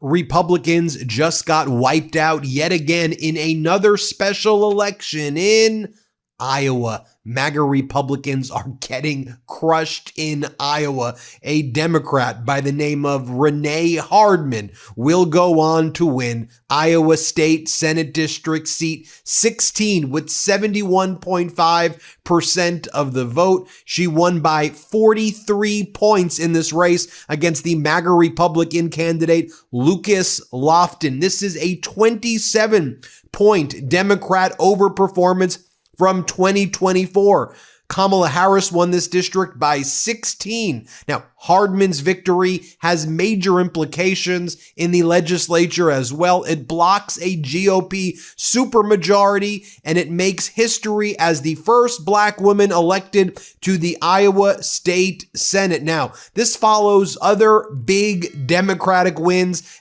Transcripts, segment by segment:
Republicans just got wiped out yet again in another special election in Iowa. MAGA Republicans are getting crushed in Iowa. A Democrat by the name of Renee Hardman will go on to win Iowa State Senate District Seat 16 with 71.5% of the vote. She won by 43 points in this race against the MAGA Republican candidate Lucas Lofton. This is a 27-point Democrat overperformance from 2024. Kamala Harris won this district by 16. Now, Hardman's victory has major implications in the legislature as well. It blocks a GOP supermajority, and it makes history as the first Black woman elected to the Iowa State Senate. Now, this follows other big Democratic wins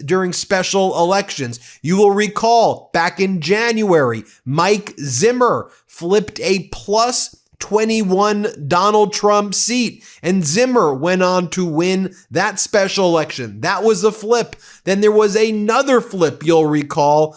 during special elections. You will recall back in January, Mike Zimmer flipped a plus 21 Donald Trump seat, and Zimmer went on to win that special election. That was a flip. Then there was another flip, you'll recall,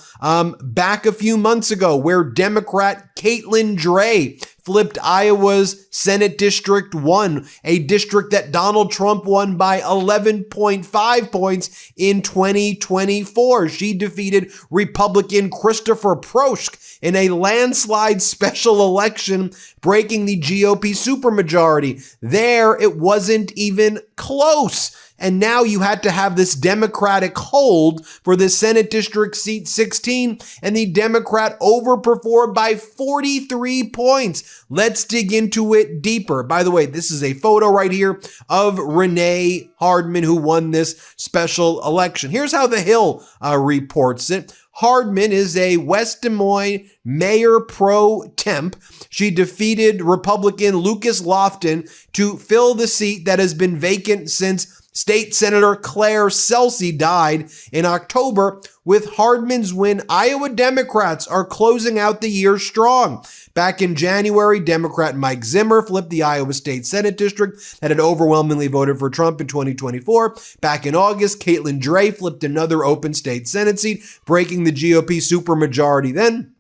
back a few months ago, where Democrat Caitlin Dray flipped Iowa's Senate District 1, a district that Donald Trump won by 11.5 points in 2024. She defeated Republican Christopher Proschk in a landslide special election, breaking the GOP supermajority. There, it wasn't even close. And now you had to have this Democratic hold for the Senate District Seat 16, and the Democrat overperformed by 43 points. Let's dig into it deeper. By the way, this is a photo right here of Renee Hardman, who won this special election. Here's how The Hill reports it. Hardman is a West Des Moines mayor pro temp. She defeated Republican Lucas Lofton to fill the seat that has been vacant since State Senator Claire Celsey died in October. With Hardman's win, Iowa Democrats are closing out the year strong. Back in January, Democrat Mike Zimmer flipped the Iowa State Senate District that had overwhelmingly voted for Trump in 2024. Back in August, Caitlin Dray flipped another open state Senate seat, breaking the GOP supermajority then.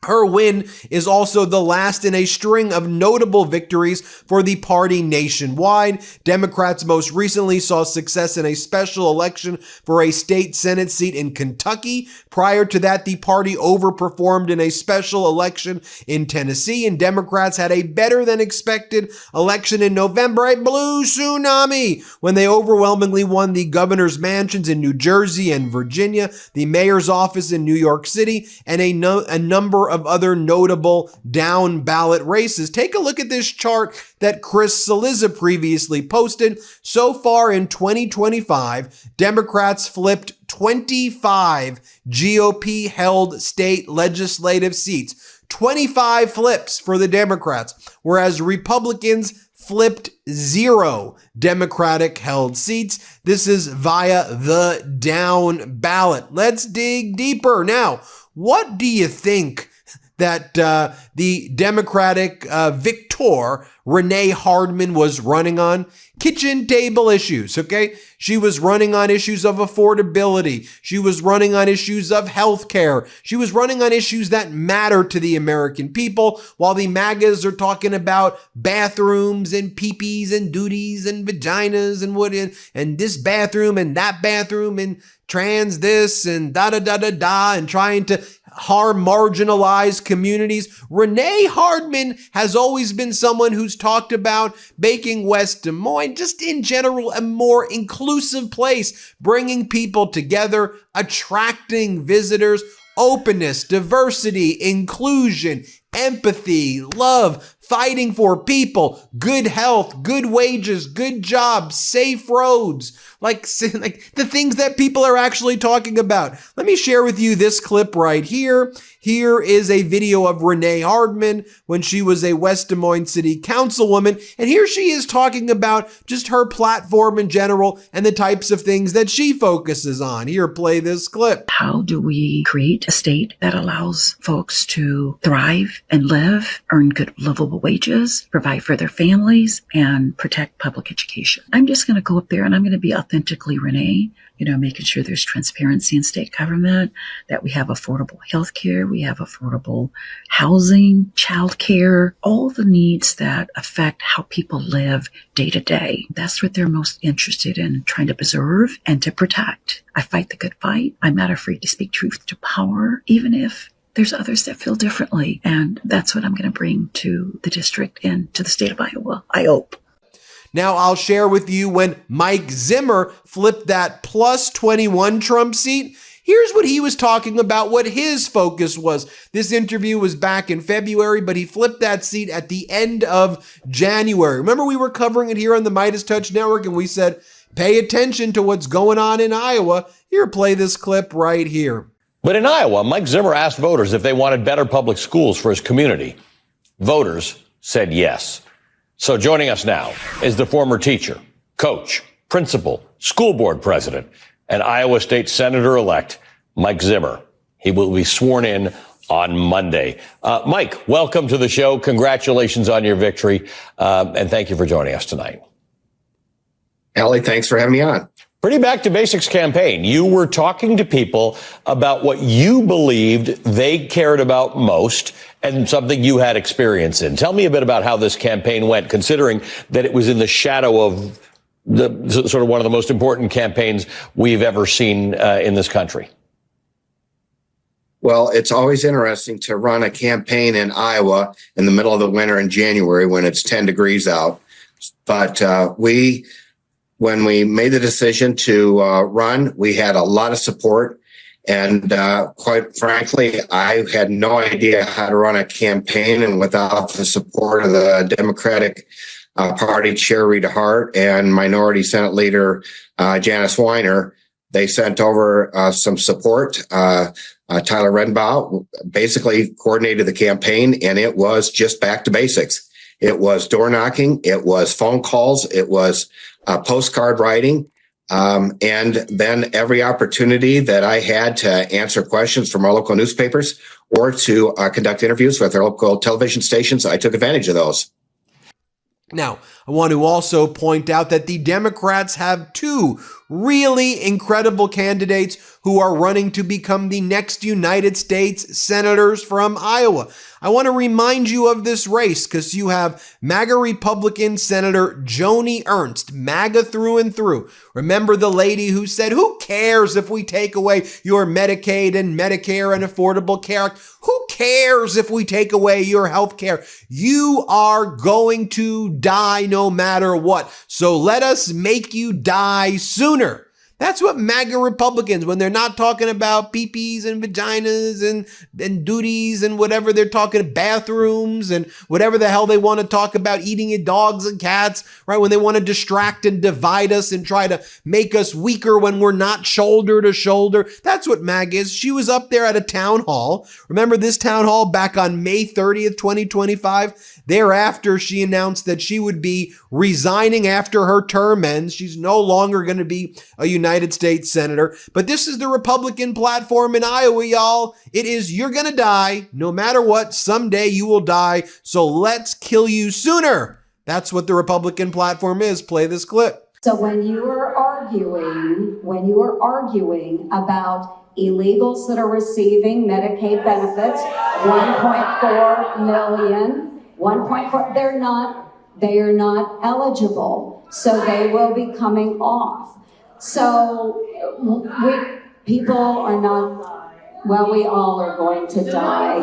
Her win is also the last in a string of notable victories for the party nationwide. Democrats most recently saw success in a special election for a state Senate seat in Kentucky. Prior to that, the party overperformed in a special election in Tennessee, and Democrats had a better than expected election in November, a blue tsunami, when they overwhelmingly won the governor's mansions in New Jersey and Virginia, the mayor's office in New York City, and a number of other notable down ballot races. Take a look at this chart that Chris Cillizza previously posted. So far in 2025, Democrats flipped 25 GOP-held state legislative seats. 25 flips for the Democrats, whereas Republicans flipped 0 Democratic-held seats. This is via the down ballot. Let's dig deeper. Now, what do you think that the Democratic victor, Renee Hardman, was running on? Kitchen table issues, okay? She was running on issues of affordability. She was running on issues of health care. She was running on issues that matter to the American people, while the MAGAs are talking about bathrooms and peepees and duties and vaginas and what and this bathroom and that bathroom and trans this and da-da-da-da-da and trying to harm marginalized communities. Renee Hardman has always been someone who's talked about making West Des Moines, just in general, a more inclusive place, bringing people together, attracting visitors, openness, diversity, inclusion, empathy, love, fighting for people, good health, good wages, good jobs, safe roads, like the things that people are actually talking about. Let me share with you this clip right here. Here is a video of Renee Hardman when she was a West Des Moines City Councilwoman, and here she is talking about just her platform in general and the types of things that she focuses on. Here, play this clip. How do we create a state that allows folks to thrive and live, earn good livable wages, provide for their families, and protect public education? I'm just going to go up there and I'm going to be authentically Renee. making sure there's transparency in state government, that we have affordable health care, we have affordable housing, childcare, all the needs that affect how people live day to day. That's what they're most interested in, trying to preserve and to protect. I fight the good fight. I'm not afraid to speak truth to power, even if there's others that feel differently. And that's what I'm going to bring to the district and to the state of Iowa, I hope. Now, I'll share with you when Mike Zimmer flipped that plus 21 Trump seat. Here's what he was talking about, what his focus was. This interview was back in February, but he flipped that seat at the end of January. Remember, we were covering it here on the Midas Touch Network, and we said, pay attention to what's going on in Iowa. Here, play this clip right here. But in Iowa, Mike Zimmer asked voters if they wanted better public schools for his community. Voters said yes. So joining us now is the former teacher, coach, principal, school board president, and Iowa State Senator-elect Mike Zimmer. He will be sworn in on Monday. Mike, welcome to the show. Congratulations on your victory, and thank you for joining us tonight. Allie, thanks for having me on. Pretty back to basics campaign. You were talking to people about what you believed they cared about most and something you had experience in. Tell me a bit about how this campaign went, considering that it was in the shadow of the sort of one of the most important campaigns we've ever seen in this country. Well, it's always interesting to run a campaign in Iowa in the middle of the winter in January when it's 10 degrees out. But when we made the decision to run, we had a lot of support. And quite frankly, I had no idea how to run a campaign. And without the support of the Democratic Party Chair Rita Hart and Minority Senate Leader Janice Weiner, they sent over some support. Tyler Redenbaugh basically coordinated the campaign, and it was just back to basics. It was door knocking. It was phone calls. It was postcard writing. And then every opportunity that I had to answer questions from our local newspapers or to conduct interviews with our local television stations, I took advantage of those. Now, I want to also point out that the Democrats have two really incredible candidates who are running to become the next United States senators from Iowa. I want to remind you of this race because you have MAGA Republican Senator Joni Ernst, MAGA through and through. Remember the lady who said, who cares if we take away your Medicaid and Medicare and Affordable Care Act? Who cares if we take away your health care? You are going to die no matter what. So let us make you die sooner. That's what MAGA Republicans, when they're not talking about peepees and vaginas and duties and whatever, they're talking bathrooms and whatever the hell they want to talk about, eating at dogs and cats, right? When they want to distract and divide us and try to make us weaker when we're not shoulder to shoulder. That's what MAGA is. She was up there at a town hall. Remember this town hall back on May 30th, 2025? Thereafter, she announced that she would be resigning after her term ends. She's no longer going to be a United States senator. But this is the Republican platform in Iowa, y'all. It is, you're going to die. No matter what, someday you will die. So let's kill you sooner. That's what the Republican platform is. Play this clip. So when you are arguing about illegals that are receiving Medicaid benefits, 1.4 million, 1.4, they are not eligible. So they will be coming off. So people are not, well, we all are going to die.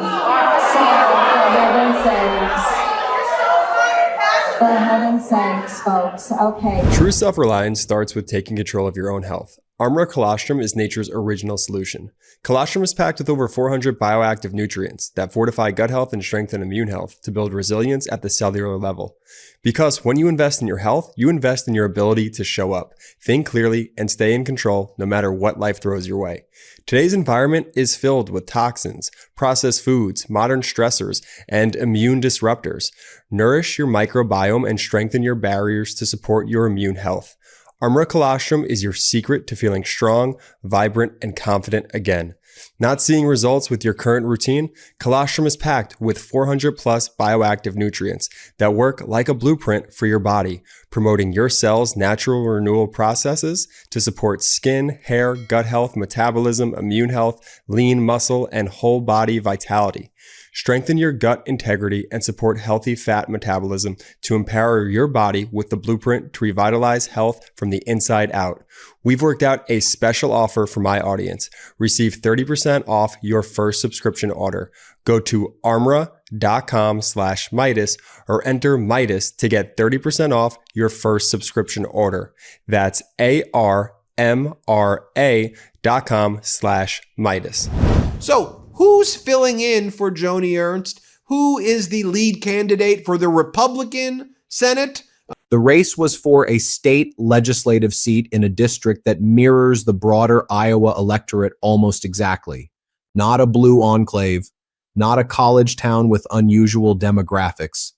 So for heaven's sakes, folks, okay. True self-reliance starts with taking control of your own health. Armor Colostrum is nature's original solution. Colostrum is packed with over 400 bioactive nutrients that fortify gut health and strengthen immune health to build resilience at the cellular level. Because when you invest in your health, you invest in your ability to show up, think clearly, and stay in control no matter what life throws your way. Today's environment is filled with toxins, processed foods, modern stressors, and immune disruptors. Nourish your microbiome and strengthen your barriers to support your immune health. Armra Colostrum is your secret to feeling strong, vibrant, and confident again. Not seeing results with your current routine? Colostrum is packed with 400 plus bioactive nutrients that work like a blueprint for your body, promoting your cells' natural renewal processes to support skin, hair, gut health, metabolism, immune health, lean muscle, and whole body vitality. Strengthen your gut integrity and support healthy fat metabolism to empower your body with the blueprint to revitalize health from the inside out. We've worked out a special offer for my audience. Receive 30% off your first subscription order. Go to armra.com/Midas or enter Midas to get 30% off your first subscription order. That's ARMRA.com/Midas. So, who's filling in for Joni Ernst? Who is the lead candidate for the Republican Senate? The race was for a state legislative seat in a district that mirrors the broader Iowa electorate almost exactly. Not a blue enclave, not a college town with unusual demographics.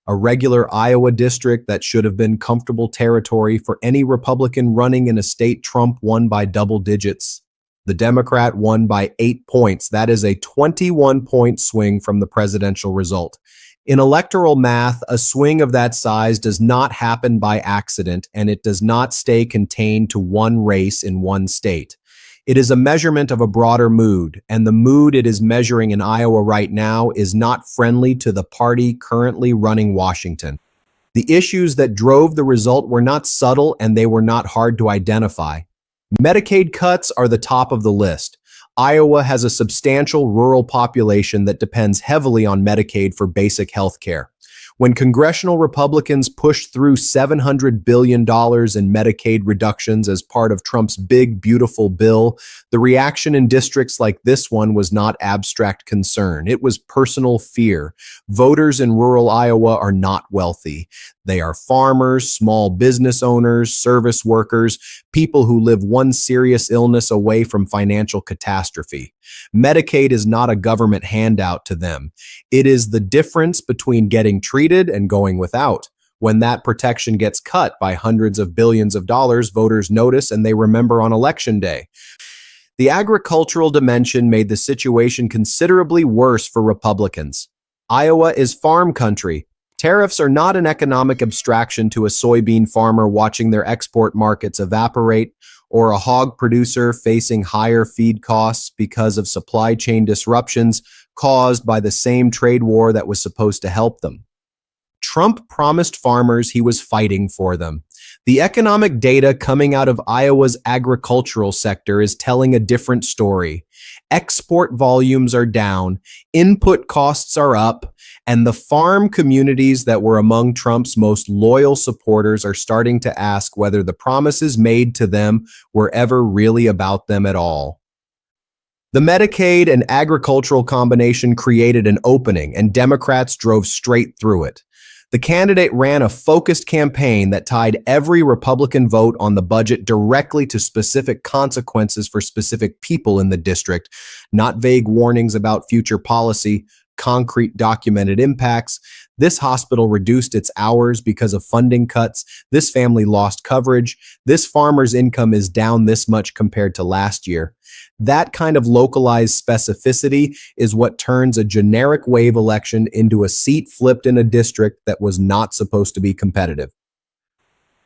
A regular Iowa district that should have been comfortable territory for any Republican running in a state Trump won by double digits. The Democrat won by 8 points. That is a 21-point swing from the presidential result. In electoral math, a swing of that size does not happen by accident, and it does not stay contained to one race in one state. It is a measurement of a broader mood, and the mood it is measuring in Iowa right now is not friendly to the party currently running Washington. The issues that drove the result were not subtle, and they were not hard to identify. Medicaid cuts are the top of the list. Iowa has a substantial rural population that depends heavily on Medicaid for basic health care. When congressional Republicans pushed through $700 billion in Medicaid reductions as part of Trump's big, beautiful bill, the reaction in districts like this one was not abstract concern. It was personal fear. Voters in rural Iowa are not wealthy. They are farmers, small business owners, service workers, people who live one serious illness away from financial catastrophe. Medicaid is not a government handout to them. It is the difference between getting treated and going without. When that protection gets cut by hundreds of billions of dollars, voters notice and they remember on election day. The agricultural dimension made the situation considerably worse for Republicans. Iowa is farm country. Tariffs are not an economic abstraction to a soybean farmer watching their export markets evaporate, or a hog producer facing higher feed costs because of supply chain disruptions caused by the same trade war that was supposed to help them. Trump promised farmers he was fighting for them. The economic data coming out of Iowa's agricultural sector is telling a different story. Export volumes are down, input costs are up, and the farm communities that were among Trump's most loyal supporters are starting to ask whether the promises made to them were ever really about them at all. The Medicaid and agricultural combination created an opening, and Democrats drove straight through it. The candidate ran a focused campaign that tied every Republican vote on the budget directly to specific consequences for specific people in the district, not vague warnings about future policy, concrete documented impacts. This hospital reduced its hours because of funding cuts. This family lost coverage. This farmer's income is down this much compared to last year. That kind of localized specificity is what turns a generic wave election into a seat flipped in a district that was not supposed to be competitive.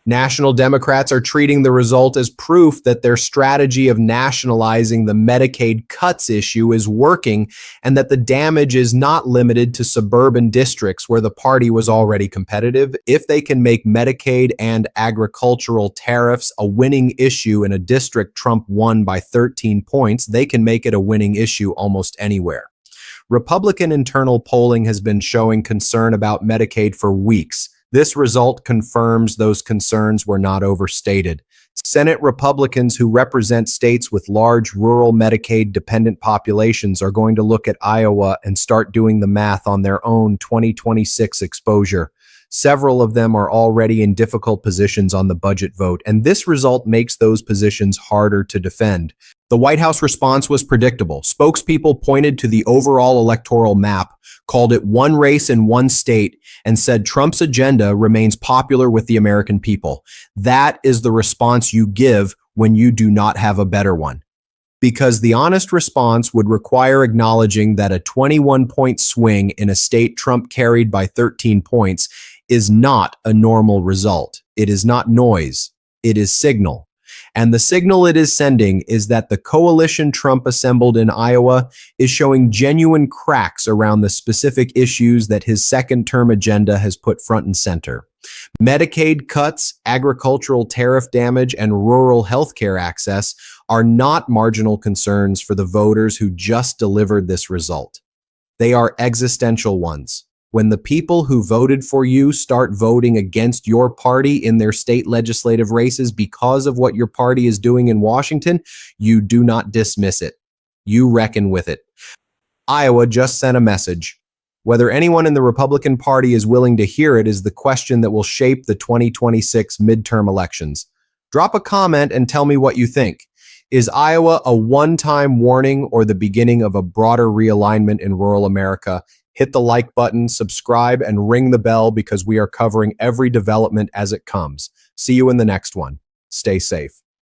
National Democrats are treating the result as proof that their strategy of nationalizing the Medicaid cuts issue is working, and that the damage is not limited to suburban districts where the party was already competitive. If they can make Medicaid and agricultural tariffs a winning issue in a district Trump won by 13 points, they can make it a winning issue almost anywhere. Republican internal polling has been showing concern about Medicaid for weeks. This result confirms those concerns were not overstated. Senate Republicans who represent states with large rural Medicaid-dependent populations are going to look at Iowa and start doing the math on their own 2026 exposure. Several of them are already in difficult positions on the budget vote, and this result makes those positions harder to defend. The White House response was predictable. Spokespeople pointed to the overall electoral map, called it one race in one state, and said Trump's agenda remains popular with the American people. That is the response you give when you do not have a better one. Because the honest response would require acknowledging that a 21-point swing in a state Trump carried by 13 points is not a normal result. It is not noise. It is signal. And the signal it is sending is that the coalition Trump assembled in Iowa is showing genuine cracks around the specific issues that his second-term agenda has put front and center. Medicaid cuts, agricultural tariff damage, and rural health care access are not marginal concerns for the voters who just delivered this result. They are existential ones. When the people who voted for you start voting against your party in their state legislative races because of what your party is doing in Washington, you do not dismiss it. You reckon with it. Iowa just sent a message. Whether anyone in the Republican Party is willing to hear it is the question that will shape the 2026 midterm elections. Drop a comment and tell me what you think. Is Iowa a one-time warning or the beginning of a broader realignment in rural America? Hit the like button, subscribe, and ring the bell because we are covering every development as it comes. See you in the next one. Stay safe.